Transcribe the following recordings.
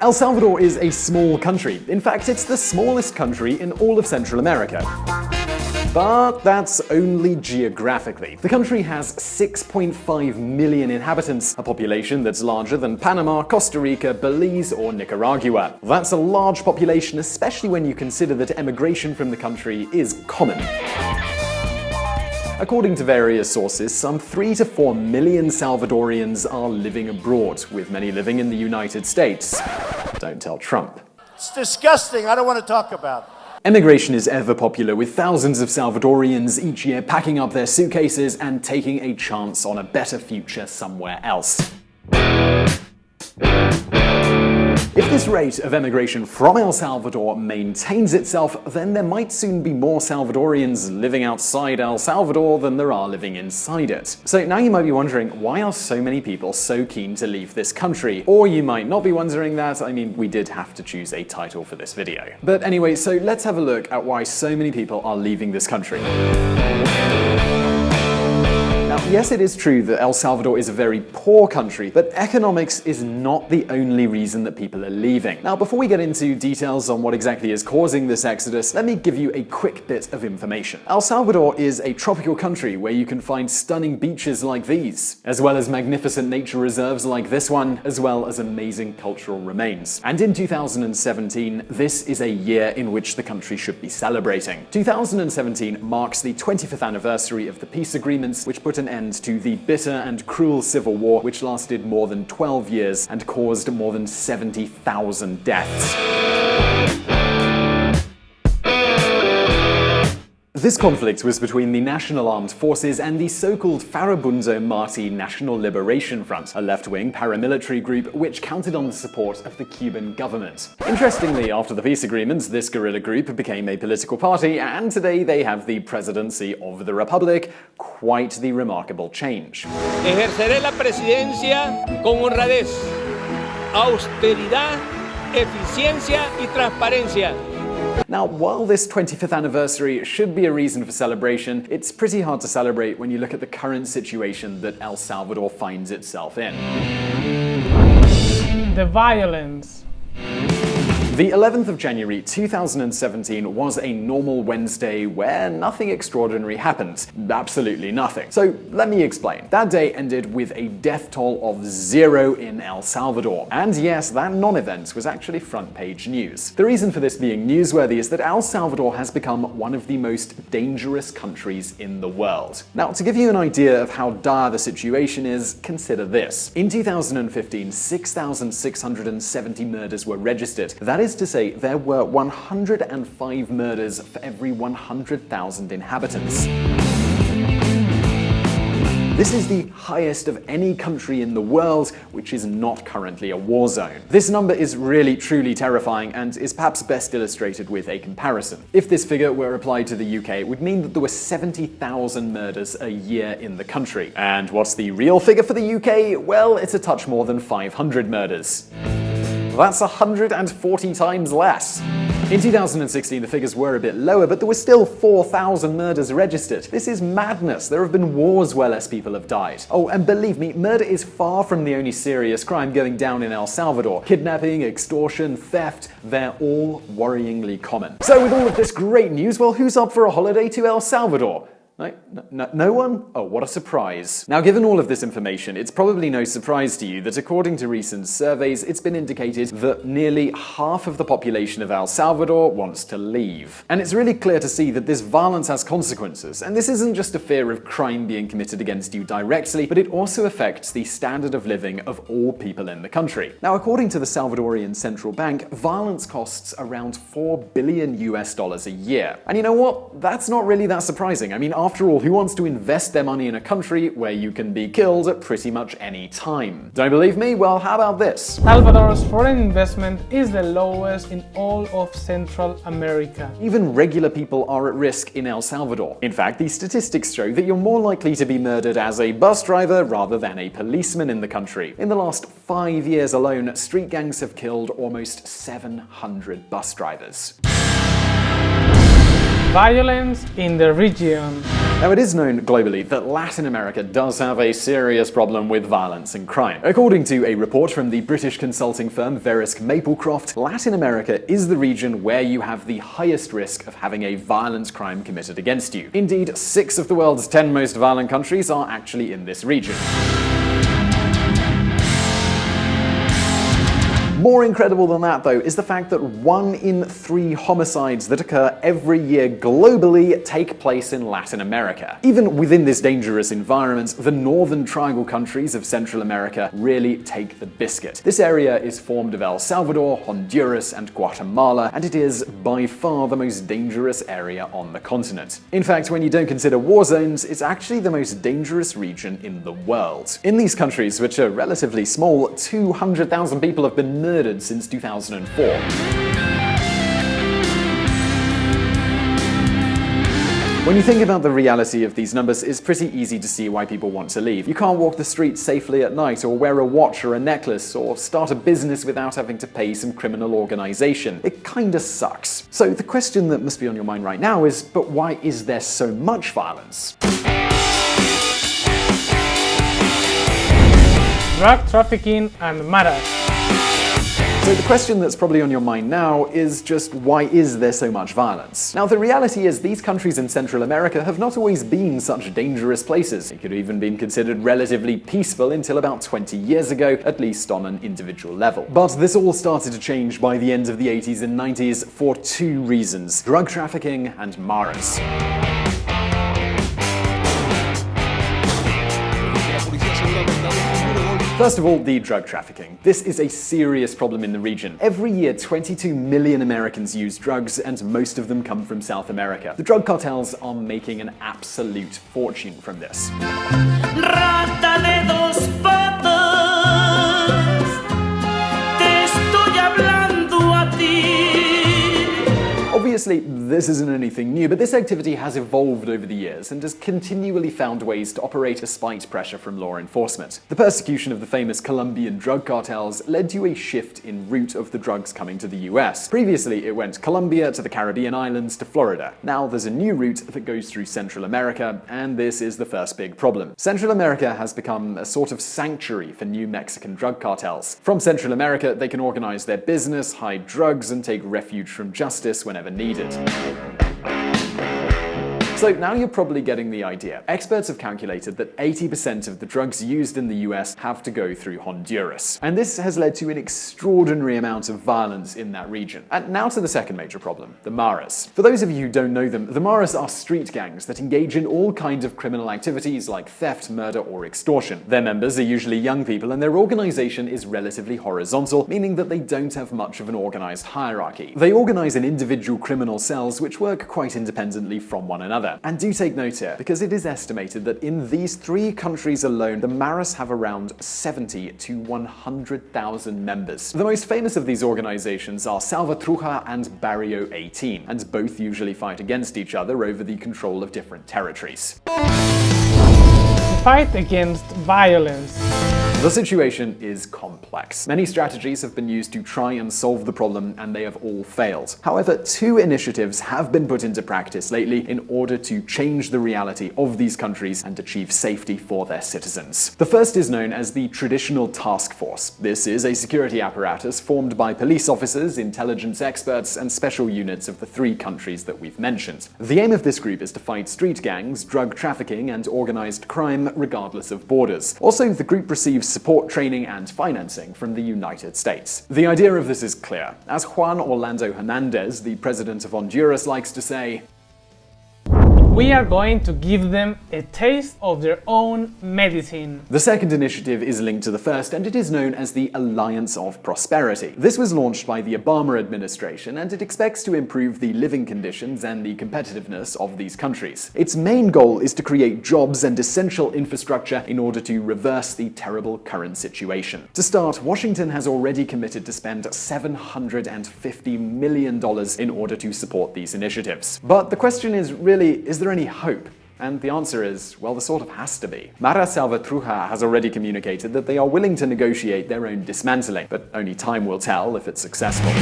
El Salvador is a small country. In fact, it's the smallest country in all of Central America. But that's only geographically. The country has 6.5 million inhabitants, a population that's larger than Panama, Costa Rica, Belize, or Nicaragua. That's a large population, especially when you consider that emigration from the country is common. According to various sources, some 3 to 4 million Salvadorians are living abroad, with many living in the United States. Don't tell Trump. It's disgusting. I don't want to talk about it. Emigration is ever popular, with thousands of Salvadorians each year packing up their suitcases and taking a chance on a better future somewhere else. If this rate of emigration from El Salvador maintains itself, then there might soon be more Salvadorians living outside El Salvador than there are living inside it. So now you might be wondering, why are so many people so keen to leave this country? Or you might not be wondering that. I mean, we did have to choose a title for this video. But anyway, so let's have a look at why so many people are leaving this country. Now, yes, it is true that El Salvador is a very poor country, but economics is not the only reason that people are leaving. Now, before we get into details on what exactly is causing this exodus, let me give you a quick bit of information. El Salvador is a tropical country where you can find stunning beaches like these, as well as magnificent nature reserves like this one, as well as amazing cultural remains. And in 2017, this is a year in which the country should be celebrating. 2017 marks the 25th anniversary of the peace agreements, which put an end to the bitter and cruel civil war which lasted more than 12 years and caused more than 70,000 deaths. This conflict was between the National Armed Forces and the so-called Farabundo Martí National Liberation Front, a left-wing paramilitary group which counted on the support of the Cuban government. Interestingly, after the peace agreements, this guerrilla group became a political party, and today they have the presidency of the Republic. Quite the remarkable change. Ejerceré la presidencia con honradez, austeridad, eficiencia y transparencia. Now, while this 25th anniversary should be a reason for celebration, it's pretty hard to celebrate when you look at the current situation that El Salvador finds itself in. The violence. The 11th of January 2017 was a normal Wednesday where nothing extraordinary happened. Absolutely nothing. So let me explain. That day ended with a death toll of 0 in El Salvador. And yes, that non-event was actually front-page news. The reason for this being newsworthy is that El Salvador has become one of the most dangerous countries in the world. Now, to give you an idea of how dire the situation is, consider this. In 2015, 6,670 murders were registered. That is to say, there were 105 murders for every 100,000 inhabitants. This is the highest of any country in the world which is not currently a war zone. This number is really truly terrifying and is perhaps best illustrated with a comparison. If this figure were applied to the UK, it would mean that there were 70,000 murders a year in the country. And what's the real figure for the UK? Well, it's a touch more than 500 murders. That's 140 times less. In 2016, the figures were a bit lower, but there were still 4,000 murders registered. This is madness. There have been wars where less people have died. Oh, and believe me, murder is far from the only serious crime going down in El Salvador. Kidnapping, extortion, theft, they're all worryingly common. So with all of this great news, well, who's up for a holiday to El Salvador? No one? Oh, what a surprise. Now, given all of this information, it's probably no surprise to you that according to recent surveys, it's been indicated that nearly half of the population of El Salvador wants to leave. And it's really clear to see that this violence has consequences, and this isn't just a fear of crime being committed against you directly, but it also affects the standard of living of all people in the country. Now, according to the Salvadorian Central Bank, violence costs around $4 billion a year. And you know what? That's not really that surprising. I mean, after all, who wants to invest their money in a country where you can be killed at pretty much any time? Don't believe me? Well, how about this? Salvador's foreign investment is the lowest in all of Central America. Even regular people are at risk in El Salvador. In fact, the statistics show that you're more likely to be murdered as a bus driver rather than a policeman in the country. In the last 5 years alone, street gangs have killed almost 700 bus drivers. violence in the region. Now, it is known globally that Latin America does have a serious problem with violence and crime. According to a report from the British consulting firm Verisk Maplecroft, Latin America is the region where you have the highest risk of having a violent crime committed against you. Indeed, 6 of the world's 10 most violent countries are actually in this region. More incredible than that, though, is the fact that 1 in 3 homicides that occur every year globally take place in Latin America. Even within this dangerous environment, the northern tribal countries of Central America really take the biscuit. This area is formed of El Salvador, Honduras, and Guatemala, and it is by far the most dangerous area on the continent. In fact, when you don't consider war zones, it's actually the most dangerous region in the world. In these countries, which are relatively small, 200,000 people have been murdered since 2004. When you think about the reality of these numbers, it's pretty easy to see why people want to leave. You can't walk the streets safely at night, or wear a watch or a necklace, or start a business without having to pay some criminal organization. It kinda sucks. So the question that must be on your mind right now is, but why is there so much violence? Drug trafficking and maras. So the question that's probably on your mind now is just, why is there so much violence? Now, the reality is these countries in Central America have not always been such dangerous places. They could have even been considered relatively peaceful until about 20 years ago, at least on an individual level. But this all started to change by the end of the 80s and 90s for 2 reasons: drug trafficking and maras. First of all, the drug trafficking. This is a serious problem in the region. Every year, 22 million Americans use drugs, and most of them come from South America. The drug cartels are making an absolute fortune from this. Rata de dos patas, te estoy hablando a ti. Obviously, this isn't anything new, but this activity has evolved over the years and has continually found ways to operate despite pressure from law enforcement. The persecution of the famous Colombian drug cartels led to a shift in route of the drugs coming to the US. Previously, it went Colombia to the Caribbean islands to Florida. Now there's a new route that goes through Central America, and this is the first big problem. Central America has become a sort of sanctuary for new Mexican drug cartels. From Central America, they can organize their business, hide drugs, and take refuge from justice whenever needed. So now you're probably getting the idea. Experts have calculated that 80% of the drugs used in the US have to go through Honduras. And this has led to an extraordinary amount of violence in that region. And now to the second major problem, the maras. For those of you who don't know them, the maras are street gangs that engage in all kinds of criminal activities like theft, murder, or extortion. Their members are usually young people, and their organization is relatively horizontal, meaning that they don't have much of an organized hierarchy. They organize in individual criminal cells which work quite independently from one another. And do take note here, because it is estimated that in these 3 countries alone, the maras have around 70 to 100,000 members. The most famous of these organizations are Salvatrucha and Barrio 18, and both usually fight against each other over the control of different territories. Fight against violence. The situation is complex. Many strategies have been used to try and solve the problem, and they have all failed. However, 2 initiatives have been put into practice lately in order to change the reality of these countries and achieve safety for their citizens. The first is known as the Traditional Task Force. This is a security apparatus formed by police officers, intelligence experts, and special units of the 3 countries that we've mentioned. The aim of this group is to fight street gangs, drug trafficking, and organized crime regardless of borders. Also, the group receives support, training, and financing from the United States. The idea of this is clear. As Juan Orlando Hernandez, the president of Honduras, likes to say, We are going to give them a taste of their own medicine. The second initiative is linked to the first, and it is known as the Alliance of Prosperity. This was launched by the Obama administration, and it expects to improve the living conditions and the competitiveness of these countries. Its main goal is to create jobs and essential infrastructure in order to reverse the terrible current situation. To start, Washington has already committed to spend $750 million in order to support these initiatives. But the question is really, is there any hope? And the answer is, well, there sort of has to be. Mara Salvatrucha has already communicated that they are willing to negotiate their own dismantling, but only time will tell if it's successful.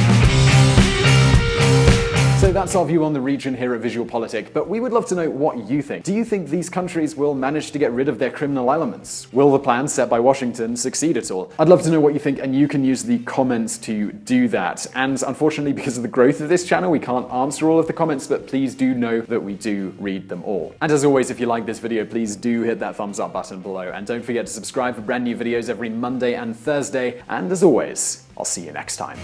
So that's our view on the region here at VisualPolitik, but we would love to know what you think. Do you think these countries will manage to get rid of their criminal elements? Will the plan set by Washington succeed at all? I'd love to know what you think, and you can use the comments to do that. And unfortunately, because of the growth of this channel, we can't answer all of the comments, but please do know that we do read them all. And as always, if you like this video, please do hit that thumbs up button below, and don't forget to subscribe for brand new videos every Monday and Thursday. And as always, I'll see you next time.